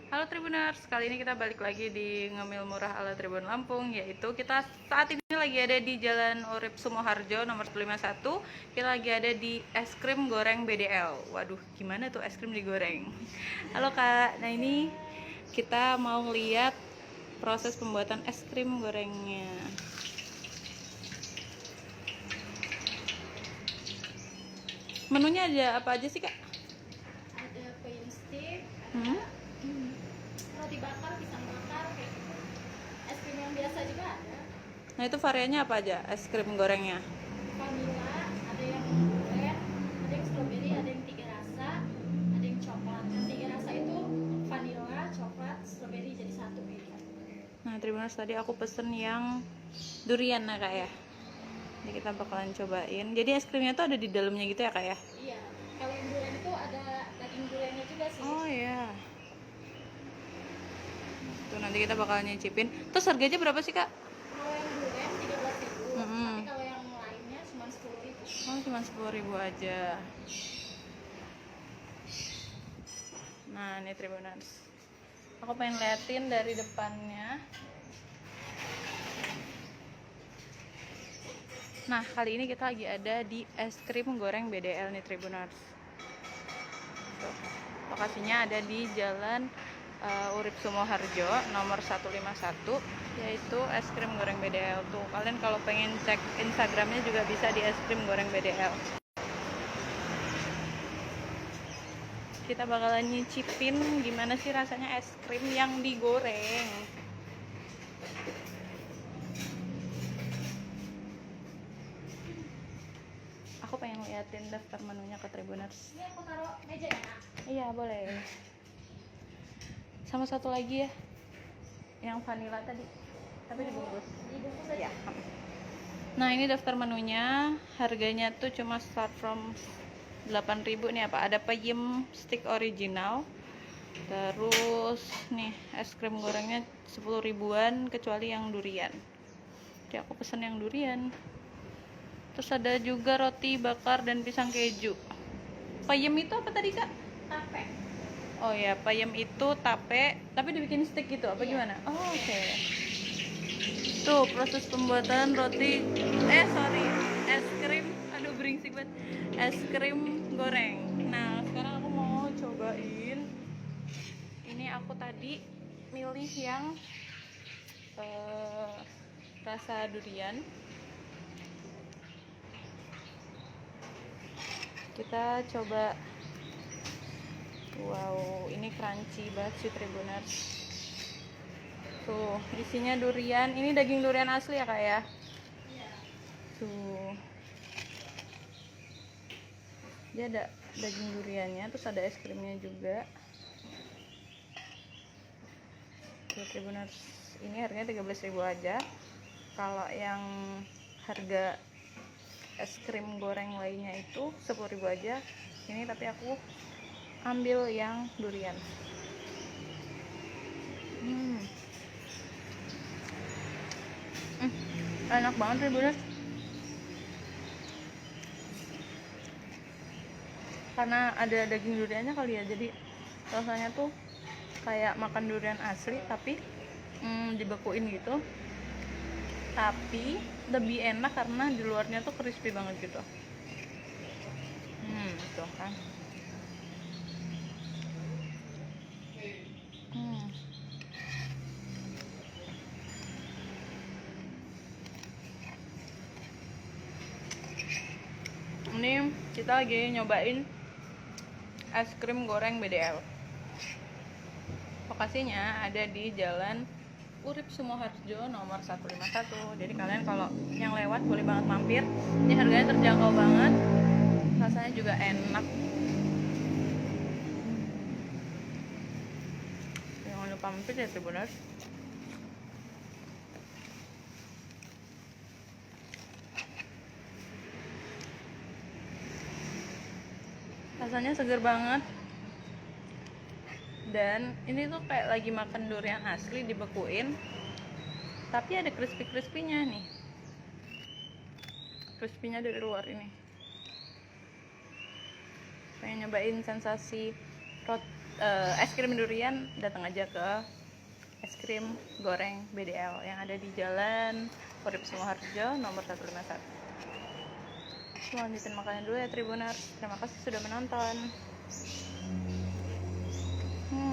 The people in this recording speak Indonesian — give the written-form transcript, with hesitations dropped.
Halo Tribuners, kali ini kita balik lagi di Ngemil Murah ala Tribun Lampung. Yaitu kita saat ini lagi ada di Jalan Urip Sumoharjo nomor 151. Kita lagi ada di es krim goreng BDL. Waduh, gimana tuh es krim digoreng? Halo Kak, nah ini kita mau lihat proses pembuatan es krim gorengnya. Menunya ada apa aja sih Kak? Ada peyem stick, Hmm? roti bakar, pisang bakar, kayak gitu. Es krim yang biasa juga ada. Nah itu variannya apa aja es krim gorengnya? Vanilla, ada yang red, ada yang strawberry, ada yang 3 rasa, ada yang coklat. Yang 3 rasa itu vanilla, coklat, strawberry jadi satu gitu. Nah Tribuners, tadi aku pesen yang durian nah Kak ya. Jadi kita bakalan cobain. Jadi es krimnya tuh ada di dalamnya gitu ya Kak ya? Iya, kalau yang durian itu ada daging duriannya juga sih. Oh ya. Tuh nanti kita bakalan nyicipin. Terus harganya berapa sih Kak? Kalau yang durian 13.000, Mm-mm. tapi kalau yang lainnya cuma 10.000. Oh cuma 10.000 aja. Nah ini Tribuners, aku pengen liatin dari depannya. Nah kali ini kita lagi ada di es krim goreng BDL nih Tribuners. Tuh, lokasinya ada di Jalan Urip Sumoharjo nomor 151, yaitu es krim goreng BDL. Tuh kalian kalau pengen cek Instagramnya juga bisa di es krim goreng BDL. Kita bakalan nyicipin gimana sih rasanya es krim yang digoreng. Aku pengen liatin daftar menunya ke Tribuners. Ini aku taruh meja ya. Iya boleh. Sama satu lagi ya, yang vanilla tadi, tapi dibungkus. Dibungkus aja. Ya. Nah ini daftar menunya, harganya tuh cuma start from 8.000 nih apa? Ada peyem stick original, terus nih es krim gorengnya 10 ribuan kecuali yang durian. Jadi aku pesen yang durian. Terus ada juga roti bakar dan pisang keju. Peyem itu apa tadi Kak? Tape. Oh ya, peyem itu tape, tapi dibikin stick gitu, apa Iya. gimana? Oh, oke. Tuh, proses pembuatan roti, es krim, aduh beringsik banget. Es krim goreng. Nah, sekarang aku mau cobain. Ini aku tadi milih yang rasa durian. Kita coba. Wow, ini crunchy banget sih Tribuners. Tuh, isinya durian. Ini daging durian asli ya Kak ya? Iya. Tuh. Dia ada daging duriannya, terus ada es krimnya juga. Tuh Tribuners, ini harganya 13.000 aja. Kalau yang harga es krim goreng lainnya itu 10.000 aja. Ini tapi aku ambil yang durian. Enak banget Tribuners. Karena ada daging duriannya kali ya, jadi rasanya tuh kayak makan durian asli tapi dibekuin gitu. Tapi lebih enak karena di luarnya tuh crispy banget gitu. Tuh kan. Ini kita lagi nyobain es krim goreng BDL. Lokasinya ada di Jalan Urip Sumoharjo nomor 151. Jadi kalian kalau yang lewat boleh banget mampir. Ini harganya terjangkau banget. Rasanya juga enak. Jangan lupa mampir ya Tribuners. Rasanya seger banget. Dan ini tuh kayak lagi makan durian asli dibekuin. Tapi ada crispy-crispy-nya nih. Crispy-nya dari luar ini. Pengen nyobain sensasi es krim durian, datang aja ke es krim goreng BDL yang ada di Jalan Urip Sumoharjo nomor 151. Lanjutin makannya dulu ya Tribuners. Terima kasih sudah menonton.